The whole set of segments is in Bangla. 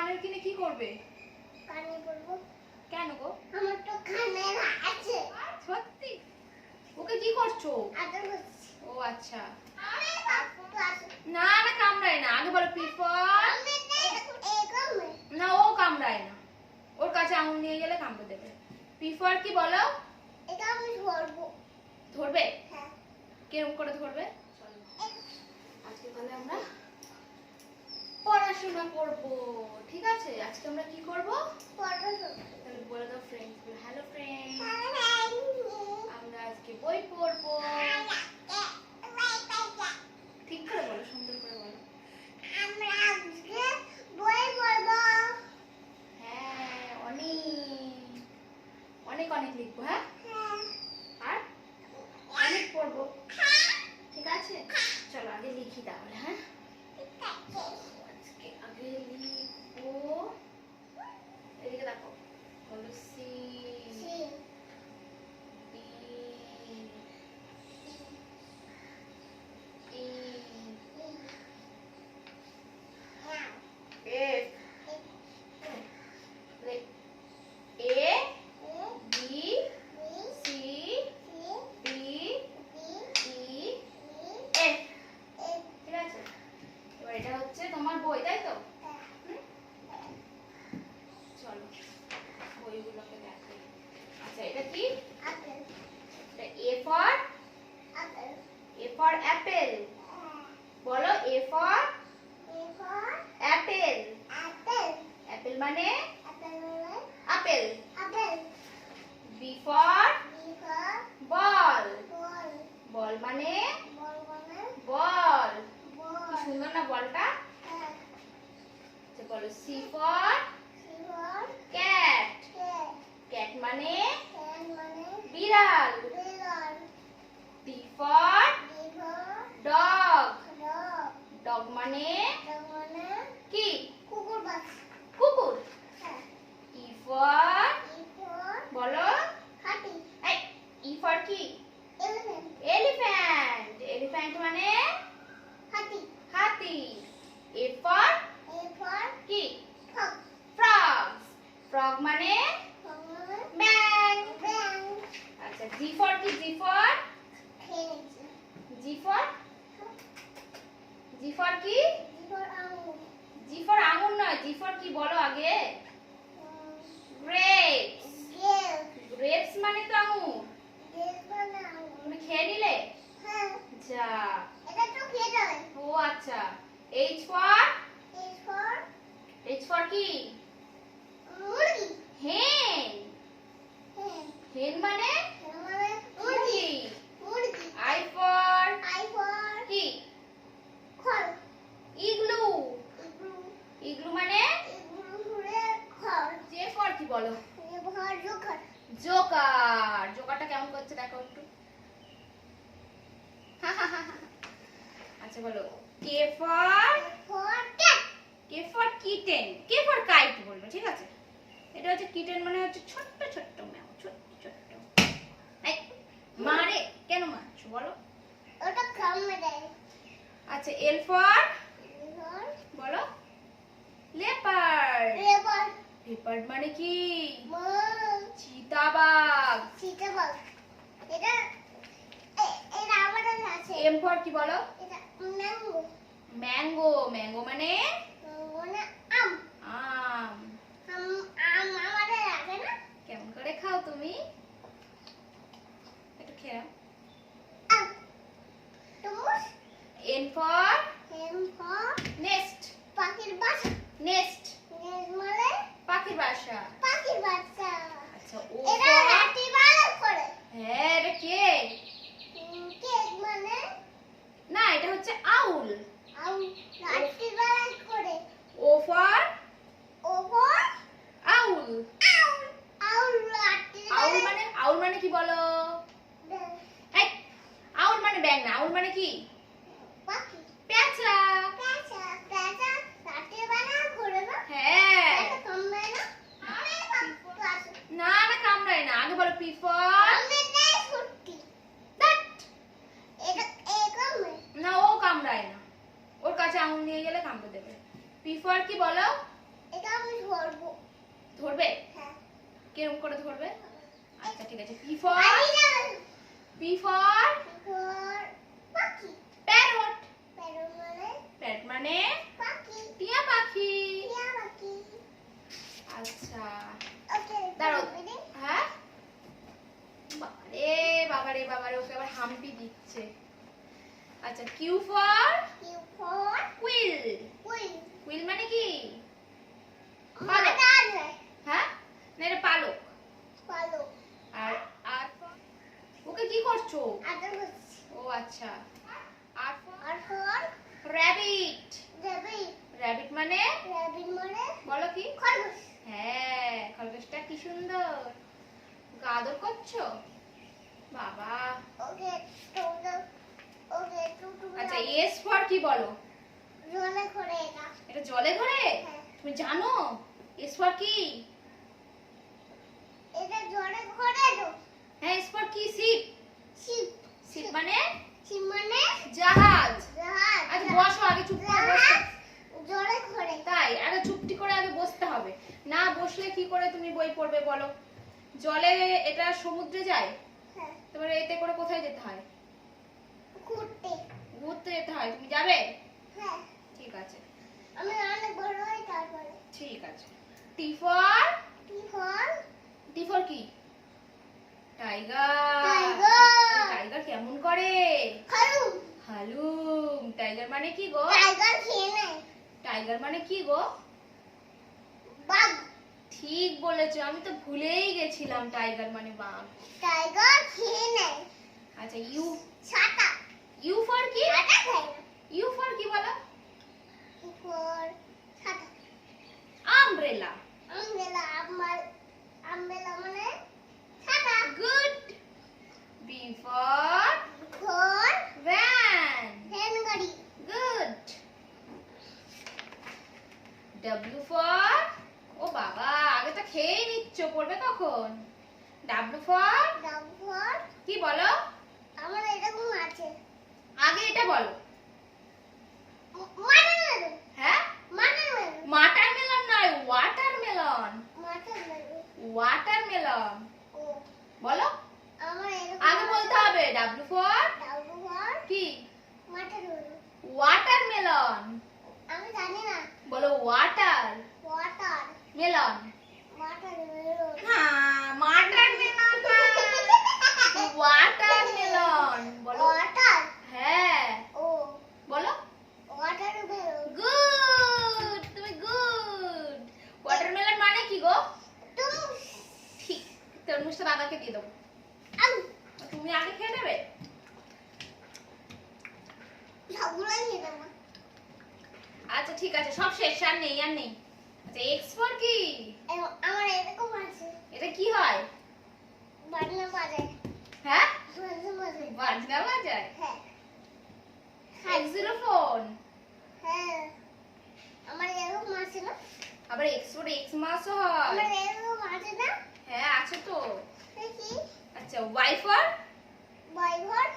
কানের কিনে কি করবে? কানে পরবো। কেন গো? আমার তো কানে আছে। সত্যি? ওকে কি করছো? আদর করছি। ও আচ্ছা। আরে বাপু আসো। না না কামড়ায় না। আগে বলো পিফর। আমি এই কামে। না ও কামড়ায় না। ওর কাছে আঙুল নিয়ে গেলে কামড়ে দেবে। পিফর কি বলো? এটা আমি ধরবো। ধরবে? হ্যাঁ। কিরকম করে ধরবে? চলো। আজকে তাহলে আমরা পড়াশোনা করব। ঠিক আছে? আজকে আমরা কি করব? পড়াশোনা। তাহলে বলে দাও ফ্রেন্ডস। Hello friends. হ্যালো। আমরা আজকে বই পড়ব। ঠিক করে বলো, সুন্দর করে বলো। আমরা আজকে বই পড়বো। হ্যাঁ, অনেক অনেক লিখবো। হ্যাঁ, আর অনেক পড়বো। ঠিক আছে, চলো আগে লিখি তাহলে। হ্যাঁ, আজকে আগে লিখবো। এদিকে দেখো, হলো সি, বি, ই, এফ, এ, বি, সি, ডি, ই, এফ। ঠিক আছে, এবার এটা হচ্ছে তোমার বই, তাই তো? চলো বইগুলোকে দেখাই। আচ্ছা, এটা কি? এটা এ ফর অ্যাপেল। বলো এ ফর অ্যাপেল। অ্যাপেল মানে আপেল। B for ball. বল মানে বল। কি সুন্দর না বলটা? আচ্ছা, বলো সি ফর ক্যাট। ক্যাট মানে বিড়াল। D for dog. ডগ মানে কি? কুকুর। ই ফর বলো। এই ই ফর কি? এলিফ্যান্ট। এলিফ্যান্ট মানে হাতি। এ ফর কি? ফ্রগস। ফ্রগ মানে ব্যাং। আচ্ছা, জি ফর কি? G for G for G for কি? জি ফর আঙুর নয়। জি ফর কি বলো আগে? গ্রেপস। গ্রেপস মানে তো আঙুর। তুমি খেয়ে নিলে? যা। ও আচ্ছা। এইচ ফর কি? হেন। হেন মানে মুরগি। আই ফর কি? ইগলু। ইগলু মানে জে ফর কি বলো? জোকার। জোকারটা কেমন করছে দেখো একটু। আচ্ছা, বলো K for kitten. K for kite বলবে। ঠিক আছে, এটা হচ্ছে কিটেন মানে হচ্ছে ছোট্ট ছোট্ট ম্যাও। ছোট্ট ছোট্ট। এই মারে কেন মারছো বলো? আচ্ছা, এল ফর বলো লেপার্ড। লেপার্ড মানে কি? চিতাবাঘ। এম ফর কি বলো? ম্যাঙ্গো। ম্যাঙ্গো মানে আম। কেমন করে খাও তুমি? একটু খেয়ে নাও। N for nest. নেস্ট পাখির বাসা। আচ্ছা, ও ফর হ্যাঁ, এটা কে? না, এটা হচ্ছে আউল। ও ফর আউল। আউল মানে কি বলো? এই আউল মানে ব্যাঙ না। আউল মানে কি? পেঁচা। হ্যাঁ। না না কামড়ায় না। আগে বলো পি ফর। না ও কামড়ায় না। ওর কাছে আঙুল নিয়ে গেলে কামড়ে দেবে। পি ফর কি বলো? আমি ধরবো। ধরবে? হ্যাঁ। কিরকম করে ধরবে? আচ্ছা ঠিক আছে। পি ফর আমি যাবো। পাখি। প্যারট। প্যারট মানে প্যারট মানে পাখি। টিয়া পাখি। টিয়া পাখি। আচ্ছা ওকে দাঁড়াও। হ্যাঁ বাবারে বাবারে ওকে আবার হাম্পি দিচ্ছে। আচ্ছা Q for Q for quill. Quill. Quill মানে কি? পালক। হ্যাঁ না এটা পালক। পালক। আর আর ওকে কি করছো? আদর করছি। ও আচ্ছা। আর আর ফর র‍্যাবিট। র্যাবিট। র‍্যাবিট মানে র্যাবিট মানে বলো কি? খরগোশ। হ্যাঁ খরগোশটা কি সুন্দর। ওকে আদর করছো? বাবা। ওকে টুটু। ওকে টুটু। আচ্ছা এস ফর কি বলো? জলে ঘরে এটা। এটা জলে ঘরে? হ্যাঁ। তুমি জানো এস ফর কি? এটা জলে ঘরে তো। হ্যাঁ এস ফর কি? শিপ। শিপ। শিপ মানে শিপ মানে জাহাজ। জাহাজ। আচ্ছা বসো আগে চুপ করে বসো। জাহাজ জলে ঘরে। তাই আগে চুপটি করে আগে বসতে হবে। না বসলে কি করে তুমি বই পড়বে বলো? জলে এটা সমুদ্রে যায়। হ্যাঁ। তোমার এতে করে কোথায় যেতে হয়? ঘুরতে। ঘুরতে যেতে হয়। তুমি যাবে? হ্যাঁ। ঠিক আছে আমি অনেক বড় হই তারপরে। ঠিক আছে। টি ফর কি ফল? টি ফর কি? টাইগার। টাইগার। টাইগার কেমন করে? হালুম। হালুম। টাইগার মানে কি গো? টাইগার খেয়ে নেয়। টাইগার মানে কি গো? বাঘ। ঠিক বলেছো, আমি তো ভুলেই গেছিলাম টাইগার মানে বাঘ। টাইগার খেয়ে নেয়। আচ্ছা ইউ ছাতা। ইউ ফর কি? ছাতা খায় না। ইউ ফর কি বলো? কি ফল? ছাতা। আমব্রেলা। আমবেলা। আমবেলা মানে ছাতা। গুড। বি ফর ঘর। ভ্যান। ভ্যান গাড়ি। গুড। ডাব্লিউ ফর ও বাবা আগে তো খেয়েই নিচ্ছ, পড়বে কখন? W for Dabur. কি বলো? আমার এরকম আছে। আগে এটা বলো। মাটার। হ্যাঁ মাটার। মাটারমেলন নয়, ওয়াটারমেলন। মাটার। ওয়াটারমেলন ও বলো। আমার এরকম আগে বলতে হবে ডাব্লিউ ফর ডাবর। কি? মাটার। ওয়াটারমেলন। আমি জানি না। বলো ওয়াটার ওয়াটার। মেলন। মাটার। হ্যাঁ মাটারমেলন না, ওয়াটারমেলন বলো। ওয়াটার। হ্যাঁ ও বলো। ওয়াটার। গুড, তুমি গুড। ওয়াটারমেলন মানে কি গো? তুমি ঠিক। তরমুজটা দাদাকে দিয়ে দেবো। তুমি আগে খেয়ে নেবে। সবগুলোই নিয়ে নেবো। আচ্ছা ঠিক আছে সব শেষ, আর নেই আর নেই। আচ্ছা এক্স ফর কি? আমার এরকম আছে। এটা কি হয়? বাজনা বাজায়। হ্যাঁ বাজনা বাজায়। বাজনা বাজায়। হ্যাঁ। এক্সিলোফোন। হ্যাঁ। আমার এরকম আছে না? আবার এক্স ফর এক্স মাসও হয়। আমার এরকম আছে না? হ্যাঁ আছে তো। দেখি। আচ্ছা ওয়াই ফর বয়ঘর।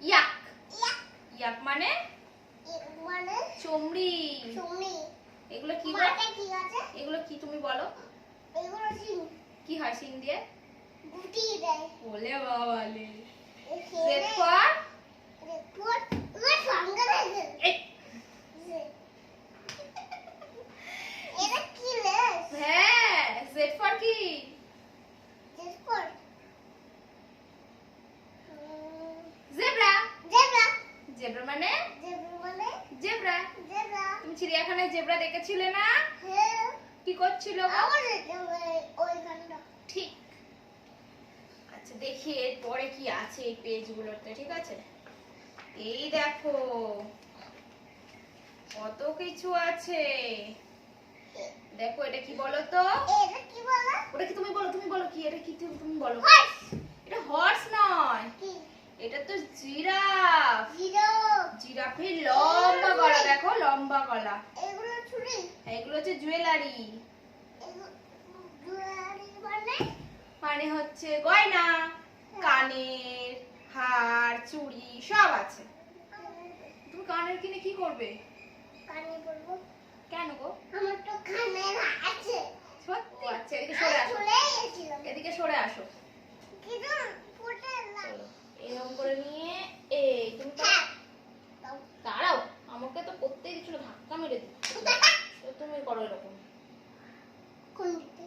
ইয়াক। ইয়া। ইয়াক মানে মানে চমড়ি। চুমনি। এগুলো কি গো? মাঠে কি আছে? এগুলো কি তুমি বলো? এগুলো সিং। কি হয় সিং দিয়ে? গুটি দেয়। বলে বাবালে। এ জেড খেয়ে ফর রেপুট। ওর সঙ্গে থাকে। এই। এটা কি লেস? হ্যাঁ জেড ফর কি? জেসকর। জেব্রা। জেব্রা। জেব্রা মানে জেব্রা মানে জেব্রা। জেব্রা। তুমি চিড়িয়াখানায় জেব্রা দেখেছিলে না? হ্যাঁ। কি করছিল গো? আমার ওইখানটা। ঠিক। আচ্ছা দেখি এরপরে কি আছে এই পেজগুলোতে, ঠিক আছে? এই দেখো কত কিছু আছে। দেখো এটা কি বলো তো? এটা কি বলে? ওটা কি তুমি বলো, তুমি বলো কি এটা কি তুমি বলো। হর্স। এটা হর্স নয়, কি? এটা তো জিরাফ। জিরাফ। জিরাফের লম্বা গলা দেখো, লম্বা গলা। এগুলো ছুরি। এগুলো হচ্ছে জুয়েলারি। জুয়েলারি মানে? মানে হচ্ছে গয়না, কানের হার চুড়ি সব আছে। তুমি কানের কিনে কি করবে? কানে পরবো। কেন গো? আমার তো কানের আছে। করো এরকম, কোন দিকে?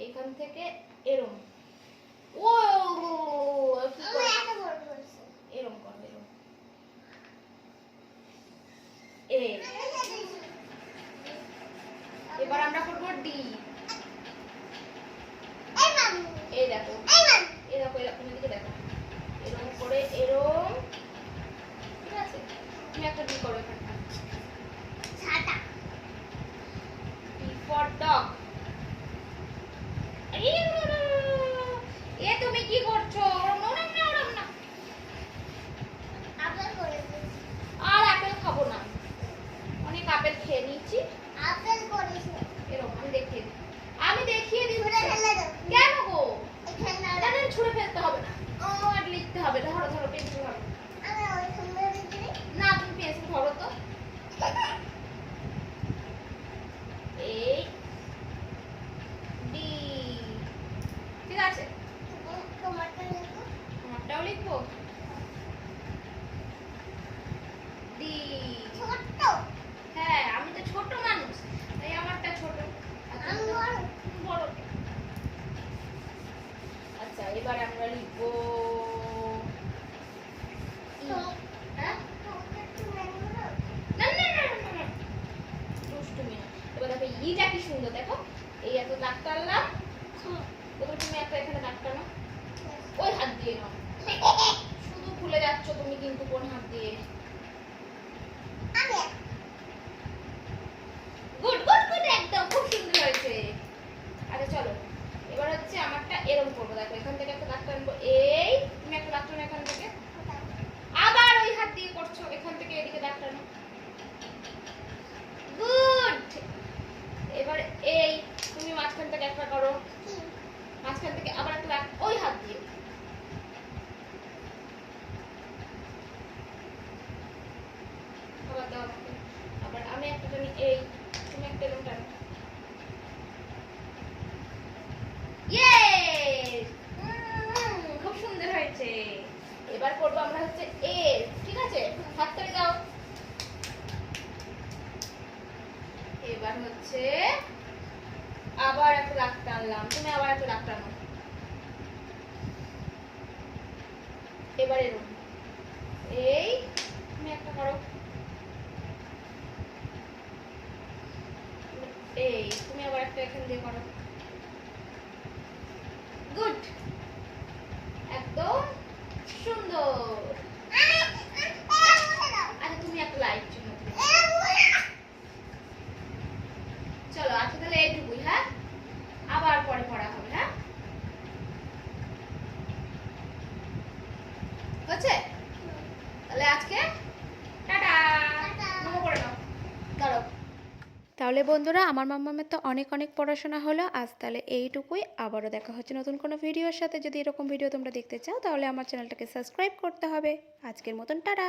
এইখান থেকে এরম, ও কি আমি করো? এত বড় করেছি। এরম করো, এরম, এবার আমরা করবো ডি। এই মামু, এই দেখো, এই মামু। এই দেখো, এরকম এদিকে দেখো, এরম করে এরম, ঠিক আছে? তুমি একটা ডি করো এখানটা। ছাতা। D for dog. এ তুমি কি করছো? ওরম না, ওরম না। আপেল করেছি। আর আপেল খাবো না, অনেক আপেল খেয়ে নিয়েছি। আপেল করেছি। এরকম আমি দেখিয়ে দিই। ছুঁড়ে ফেলে দাও। কেন গো? এখানে না, না, ছুঁড়ে ফেলতে হবে না, ও আর লিখতে হবে। ধরো ধরো, পেন্সিল ধরো। আমি ওইখানে ধরে দিই। না, তুমি পেন্সিল ধরো তো। এই ডি, ঠিক আছে? তোমারটা লিখো। আমারটাও লিখবো, ডি। ছোট্ট। হ্যাঁ, আমি তো ছোট মানুষ, তাই আমারটা ছোট। আর আমি তুমি তো বড়। বড়। আচ্ছা, এবারে আমরা লিখবো ই। হ্যাঁ? তোমাকে একটু ম্যাঙ্গো দাও। না না না না না, দুষ্টুমি না। এবার দেখো ইটা কি সুন্দর, দেখো। এই এত দাগ টানলাম, প্রথমে তুমি একটা এখানে দাগ টানো, ওই হাত দিয়ে নাও। শুধু ভুলে যাচ্ছ তুমি কিন্তু কোন হাত দিয়ে। আমি গুড গুড গুড, একদম খুব সুন্দর হয়েছে। আচ্ছা চলো, এবার হচ্ছে আমারটা এরকম করবো। দেখো, এখান থেকে একটা দাগ টানবো, এই তুমি একটা দাগ টানো এখান থেকে, আবার ওই হাত দিয়ে করছো, এখান থেকে এদিকে দাগ টানো। গুড। এবার এই তুমি মাঝখান থেকে একটা করো, মাঝখান থেকে আবার একটা দাগ ওই হাত দিয়ে। আবার দাও আমাকে। আবার আমি একটা টানি, এই তুমি একটা এরকম টানো। ইয়েস, খুব সুন্দর হয়েছে। এবার করবো আমরা হচ্ছে এর, ঠিক আছে? হাত তালি দাও। এবার হচ্ছে আবার একটা দাগ টানলাম, তুমি আবার একটা দাগ টানো। এবার এরকম, এই তুমি একটা করো, এই তুমি আবার একটা এখান দিয়ে করো। গুড, একদম সুন্দর। আচ্ছা, তুমি একটা লাইট চিহ্ন দিবে। চলো, আজকে তাহলে এইটুকুই, হ্যাঁ? আবার পরে পড়া হবে, হ্যাঁ? হচ্ছে? তাহলে আজকে টাটা। নমো করে নাও, দাঁড়াও। তাহলে বন্ধুরা, আমার মাম্মামের তো অনেক অনেক পড়াশোনা হলো আজ, তাহলে এইটুকুই। আবারও দেখা হচ্ছে নতুন কোনো ভিডিওর সাথে। যদি এরকম ভিডিও তোমরা দেখতে চাও তাহলে আমার চ্যানেলটাকে সাবস্ক্রাইব করতে হবে। আজকের মতন টাটা।